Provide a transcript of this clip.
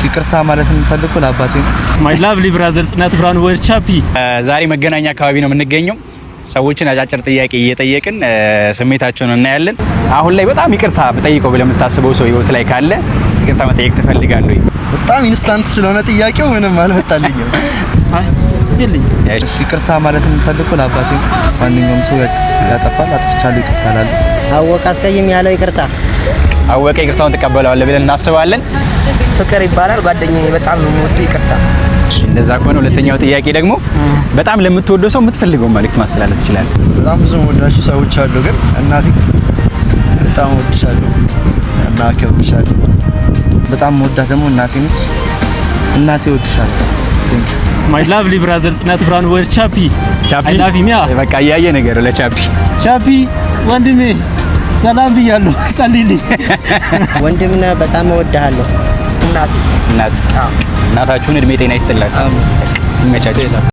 ይቅርታ ማለት የምፈልገው ለአባቴ ነው። ማይ ላቭሊ ብራዘር ጽናት ብርሃኑ ወርቻፒ ዛሬ መገናኛ አካባቢ ነው የምንገኘው። ሰዎችን አጫጭር ጥያቄ እየጠየቅን ስሜታቸውን እናያለን። አሁን ላይ በጣም ይቅርታ በጠይቀው ብለህ የምታስበው ሰው ህይወት ላይ ካለ ይቅርታ መጠየቅ ትፈልጋለህ ወይ? በጣም ኢንስታንት ስለሆነ ጥያቄው ምንም አልመጣልኝም። አይ የለኝ። ይቅርታ ማለት የምፈልገው ለአባቴ ነው። ማንኛውም ሰው ያጠፋል፣ አጥፍቻለሁ ይቅርታ እላለሁ። አወቀ አስቀይም ያለው ይቅርታ አወቀ ይቅርታውን ተቀበለዋለህ ብለን እናስባለን። ፍቅር ይባላል ጓደኛዬ በጣም ነው የምወደው ይቅርታ። እንደዛ ከሆነ ሁለተኛው ጥያቄ ደግሞ በጣም ለምትወደው ሰው የምትፈልገው መልእክት ማስተላለፍ ትችላለህ? በጣም ብዙ ወዳጆች ሰዎች አሉ፣ ግን እናቴ በጣም ወድሻለሁ እና አከብርሻለሁ። በጣም ወዳት ደግሞ እናቴ ነች። እናቴ ወድሻለሁ። ማይ ላቭሊ ብራዘር ጽናት ብርሃኑ ወርቻፒ አይ ላቭ ዩ ሚያ በቃ ያየ ነገር ለቻፒ ቻፒ ወንድሜ ሰላም ብያለሁ። ጸልይልኝ ወንድምና በጣም እወድሃለሁ። እናታችሁን እናታችሁን እድሜ ጤና ይስጥላችሁ። ይመቻችሁ።